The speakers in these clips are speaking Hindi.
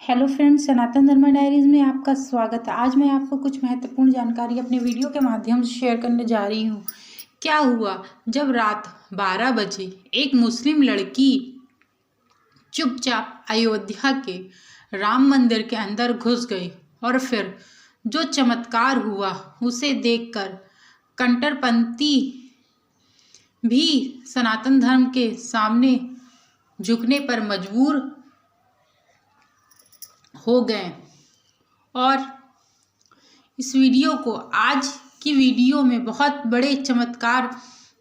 हेलो फ्रेंड्स, सनातन धर्म डायरीज में आपका स्वागत है। आज मैं आपको कुछ महत्वपूर्ण जानकारी अपने वीडियो के माध्यम से शेयर करने जा रही हूँ। क्या हुआ जब रात 12 बजे एक मुस्लिम लड़की चुपचाप अयोध्या के राम मंदिर के अंदर घुस गई और फिर जो चमत्कार हुआ उसे देखकर कट्टरपंथी भी सनातन धर्म के सामने झुकने पर मजबूर हो गए। और इस वीडियो को आज की वीडियो में बहुत बड़े चमत्कार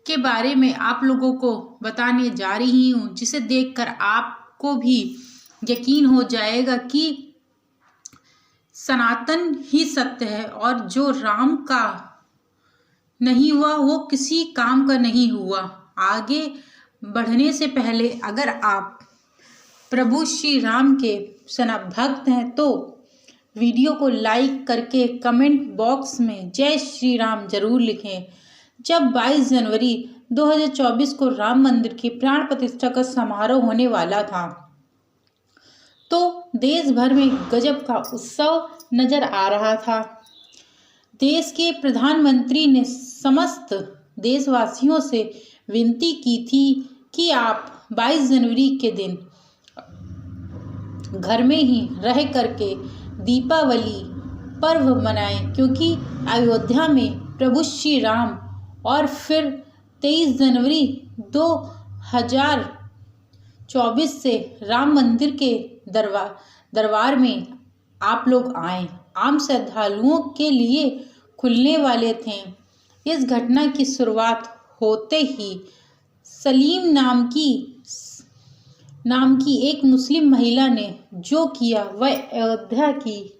के बारे में आप लोगों को बताने जा रही हूँ, जिसे देखकर आपको भी यकीन हो जाएगा कि सनातन ही सत्य है और जो राम का नहीं हुआ वो किसी काम का नहीं हुआ। आगे बढ़ने से पहले अगर आप प्रभु श्री राम के भक्त हैं तो वीडियो को लाइक करके कमेंट बॉक्स में जय श्री राम जरूर लिखें। जब 22 जनवरी 2024 को राम मंदिर की प्राण प्रतिष्ठा का समारोह होने वाला था तो देश भर में गजब का उत्सव नजर आ रहा था। देश के प्रधानमंत्री ने समस्त देशवासियों से विनती की थी कि आप 22 जनवरी के दिन घर में ही रह करके दीपावली पर्व मनाएं, क्योंकि अयोध्या में प्रभु श्री राम और फिर 23 जनवरी 2024 से राम मंदिर के दरबार में आप लोग आए आम श्रद्धालुओं के लिए खुलने वाले थे। इस घटना की शुरुआत होते ही सलीम नाम की एक मुस्लिम महिला ने जो किया वह अयोध्या की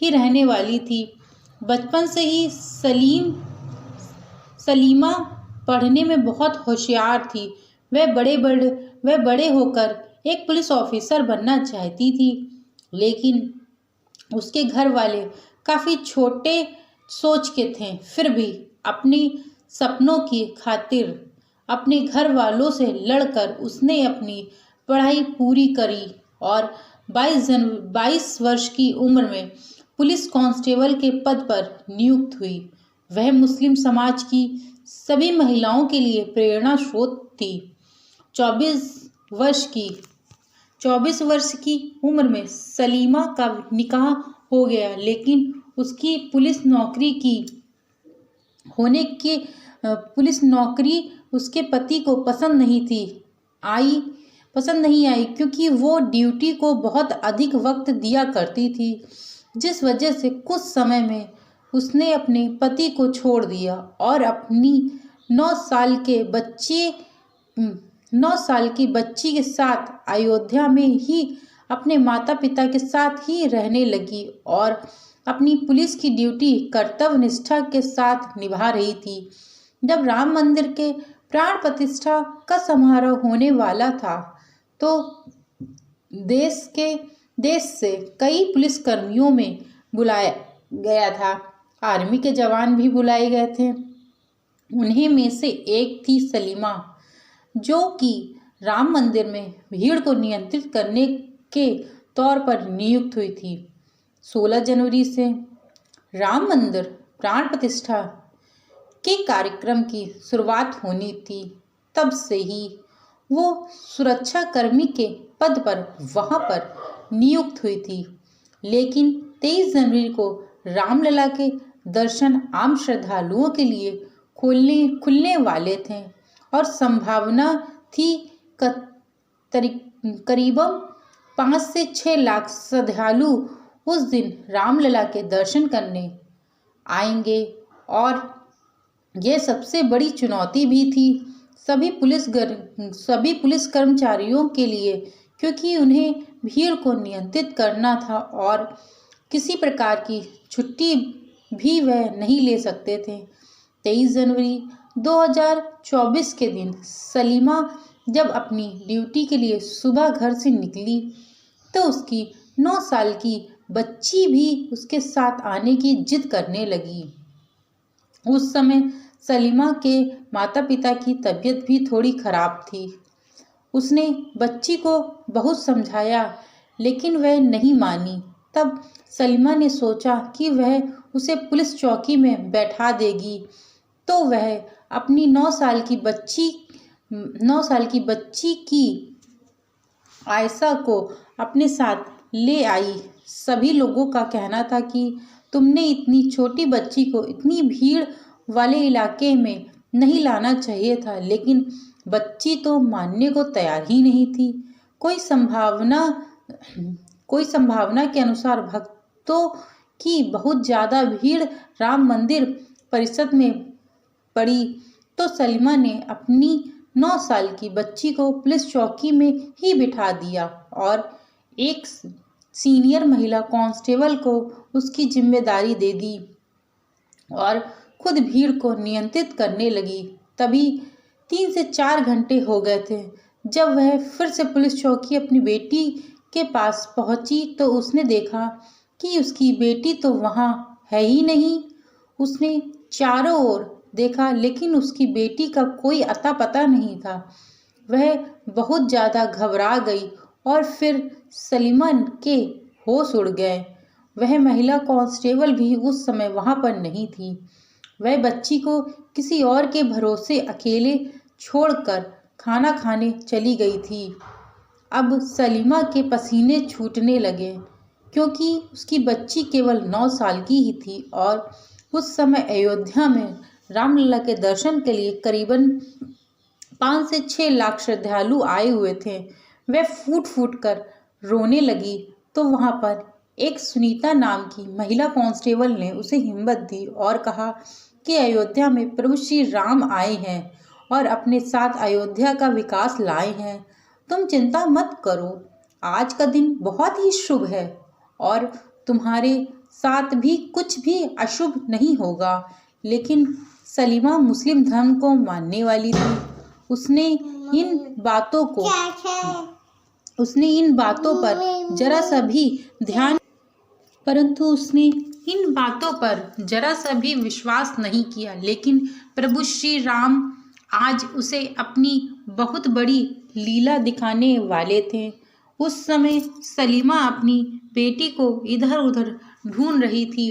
ही रहने वाली थी। बचपन से ही सलीमा पढ़ने में बहुत होशियार थी। वह बड़े होकर एक पुलिस ऑफिसर बनना चाहती थी, लेकिन उसके घर वाले काफ़ी छोटे सोच के थे। फिर भी अपनी सपनों की खातिर अपने घर वालों से लड़कर उसने अपनी पढ़ाई पूरी करी और 22 वर्ष की उम्र में पुलिस कांस्टेबल के पद पर नियुक्त हुई। वह मुस्लिम समाज की सभी महिलाओं के लिए प्रेरणा स्रोत थी। 24 वर्ष की उम्र में सलीमा का निकाह हो गया, लेकिन उसकी पुलिस नौकरी उसके पति को पसंद नहीं आई क्योंकि वो ड्यूटी को बहुत अधिक वक्त दिया करती थी, जिस वजह से कुछ समय में उसने अपने पति को छोड़ दिया और अपनी 9 साल की बच्ची के साथ अयोध्या में ही अपने माता पिता के साथ ही रहने लगी और अपनी पुलिस की ड्यूटी कर्तव्य निष्ठा के साथ निभा रही थी। जब राम मंदिर के प्राण प्रतिष्ठा का समारोह होने वाला था तो देश से कई पुलिसकर्मियों में बुलाया गया था। आर्मी के जवान भी बुलाए गए थे। उन्हीं में से एक थी सलीमा, जो कि राम मंदिर में भीड़ को नियंत्रित करने के तौर पर नियुक्त हुई थी। 16 जनवरी से राम मंदिर प्राण प्रतिष्ठा के कार्यक्रम की शुरुआत होनी थी। तब से ही वो सुरक्षा कर्मी के पद पर वहां पर नियुक्त हुई थी, लेकिन 23 जनवरी को रामलला के दर्शन आम श्रद्धालुओं के लिए खुलने वाले थे और संभावना थी करीबन 5 से 6 लाख श्रद्धालु उस दिन रामलला के दर्शन करने आएंगे। और यह सबसे बड़ी चुनौती भी थी सभी पुलिस कर्मचारियों के लिए, क्योंकि उन्हें भीड़ को नियंत्रित करना था और किसी प्रकार की छुट्टी भी वह नहीं ले सकते थे। 23 जनवरी 2024 के दिन सलीमा जब अपनी ड्यूटी के लिए सुबह घर से निकली तो उसकी 9 साल की बच्ची भी उसके साथ आने की जिद करने लगी। उस समय सलीमा के माता पिता की तबीयत भी थोड़ी खराब थी। उसने बच्ची को बहुत समझाया, लेकिन वह नहीं मानी। तब सलीमा ने सोचा कि वह उसे पुलिस चौकी में बैठा देगी, तो वह अपनी 9 साल की बच्ची की आयशा को अपने साथ ले आई। सभी लोगों का कहना था कि तुमने इतनी छोटी बच्ची को इतनी भीड़ वाले इलाके में नहीं लाना चाहिए था, लेकिन बच्ची तो मानने को तैयार ही नहीं थी। कोई संभावना के अनुसार भक्तों की बहुत ज़्यादा भीड़ राम मंदिर परिसर में पड़ी, तो सलीमा ने अपनी 9 साल की बच्ची को पुलिस चौकी में ही बिठा दिया और एक सीनियर महिला कांस्टेबल को उसकी जिम्मेदारी दे दी और खुद भीड़ को नियंत्रित करने लगी। तभी 3 से 4 घंटे हो गए थे। जब वह फिर से पुलिस चौकी अपनी बेटी के पास पहुंची तो उसने देखा कि उसकी बेटी तो वहां है ही नहीं। उसने चारों ओर देखा, लेकिन उसकी बेटी का कोई अता पता नहीं था। वह बहुत ज़्यादा घबरा गई और फिर सलीमा के होश उड़ गए। वह महिला कांस्टेबल भी उस समय वहां पर नहीं थी। वह बच्ची को किसी और के भरोसे अकेले छोड़कर खाना खाने चली गई थी। अब सलीमा के पसीने छूटने लगे, क्योंकि उसकी बच्ची केवल 9 साल की ही थी और उस समय अयोध्या में रामलला के दर्शन के लिए करीबन 5 से 6 लाख श्रद्धालु आए हुए थे। वह फूट फूट कर रोने लगी, तो वहां पर एक सुनीता नाम की महिला कांस्टेबल ने उसे हिम्मत दी और कहा कि अयोध्या में प्रभु श्री राम आए हैं और अपने साथ अयोध्या का विकास लाए हैं। तुम चिंता मत करो, आज का दिन बहुत ही शुभ है और तुम्हारे साथ भी कुछ भी अशुभ नहीं होगा। लेकिन सलीमा मुस्लिम धर्म को मानने वाली थी। उसने इन बातों पर जरा सा भी विश्वास नहीं किया। लेकिन प्रभु श्री राम आज उसे अपनी बहुत बड़ी लीला दिखाने वाले थे। उस समय सलीमा अपनी बेटी को इधर उधर ढूंढ रही थी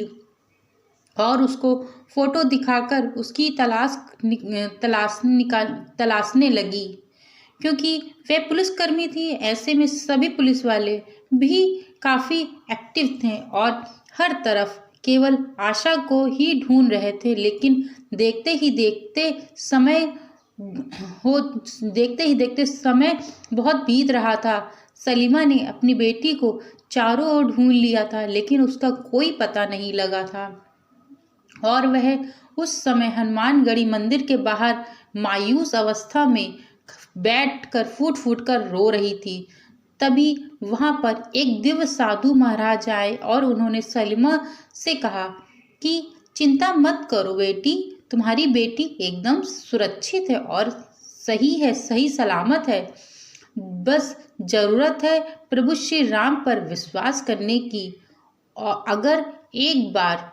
और उसको फोटो दिखाकर उसकी तलाशने लगी। क्योंकि वह पुलिसकर्मी थी, ऐसे में सभी पुलिस वाले भी काफ़ी एक्टिव थे और हर तरफ केवल आशा को ही ढूंढ रहे थे। लेकिन देखते ही देखते समय बहुत बीत रहा था। सलीमा ने अपनी बेटी को चारों ओर ढूंढ लिया था, लेकिन उसका कोई पता नहीं लगा था और वह उस समय हनुमानगढ़ी मंदिर के बाहर मायूस अवस्था में बैठकर फूट फूट कर रो रही थी। तभी वहां पर एक दिव्य साधु महाराज आए और उन्होंने सलीमा से कहा कि चिंता मत करो बेटी, तुम्हारी बेटी एकदम सुरक्षित है और सही सलामत है। बस जरूरत है प्रभु श्री राम पर विश्वास करने की, और अगर एक बार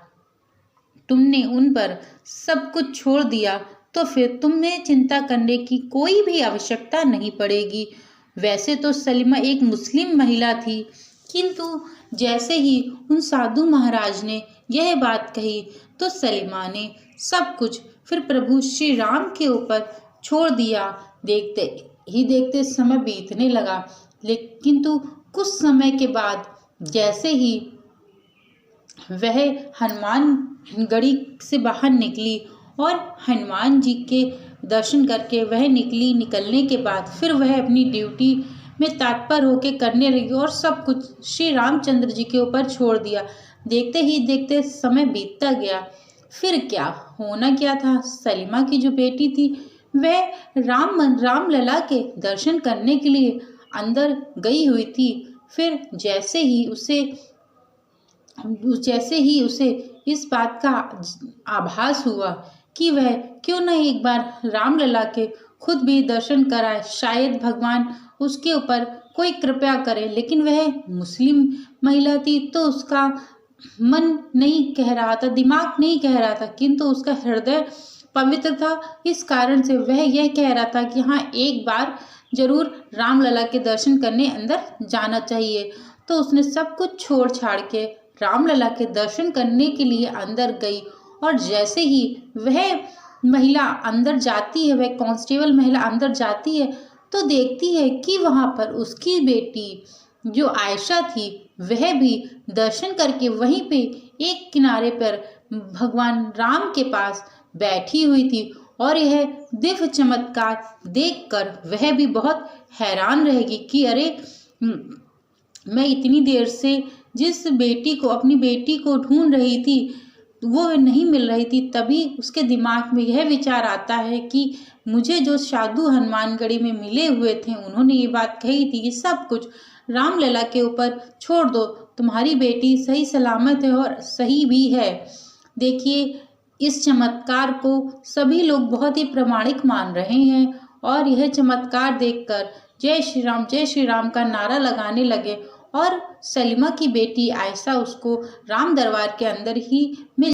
तुमने उन पर सब कुछ छोड़ दिया तो फिर तुम्हें चिंता करने की कोई भी आवश्यकता नहीं पड़ेगी। वैसे तो सलीमा एक मुस्लिम महिला थी, किंतु जैसे ही उन साधु महाराज ने यह बात कही तो सलीमा ने सब कुछ फिर प्रभु श्री राम के ऊपर छोड़ दिया। देखते ही देखते समय बीतने लगा, लेकिन कुछ समय के बाद जैसे ही वह हनुमानगढ़ी से बाहर निकली और हनुमान जी के दर्शन करके वह निकलने के बाद फिर वह अपनी ड्यूटी में तत्पर होकर करने लगी और सब कुछ श्री रामचंद्र जी के ऊपर छोड़ दिया। देखते ही देखते समय बीतता गया। फिर होना क्या था, सलीमा की जो बेटी थी वह रामलला के दर्शन करने के लिए अंदर गई हुई थी। फिर जैसे ही उसे इस बात का आभास हुआ कि वह क्यों न एक बार रामलला के खुद भी दर्शन कराए, शायद भगवान उसके ऊपर कोई कृपा करे। लेकिन वह मुस्लिम महिला थी तो उसका मन नहीं कह रहा था, दिमाग नहीं कह रहा था, किंतु उसका हृदय पवित्र था। इस कारण से वह यह कह रहा था कि हाँ, एक बार जरूर रामलला के दर्शन करने अंदर जाना चाहिए। तो उसने सब कुछ छोड़ छाड़ के रामलला के दर्शन करने के लिए अंदर गई। और जैसे ही वह महिला अंदर जाती है, वह कांस्टेबल महिला अंदर जाती है, तो देखती है कि वहाँ पर उसकी बेटी जो आयशा थी वह भी दर्शन करके वहीं पे एक किनारे पर भगवान राम के पास बैठी हुई थी। और यह दिव्य चमत्कार देखकर वह भी बहुत हैरान रहेगी कि अरे मैं इतनी देर से जिस बेटी को, अपनी बेटी को ढूंढ रही थी, वो नहीं मिल रही थी। तभी उसके दिमाग में यह विचार आता है कि मुझे जो साधु हनुमानगढ़ी में मिले हुए थे उन्होंने ये बात कही थी कि सब कुछ रामलला के ऊपर छोड़ दो, तुम्हारी बेटी सही सलामत है और सही भी है। देखिए, इस चमत्कार को सभी लोग बहुत ही प्रामाणिक मान रहे हैं और यह चमत्कार देखकर जय श्री राम का नारा लगाने लगे। और सलीमा की बेटी आयशा उसको राम दरबार के अंदर ही मिल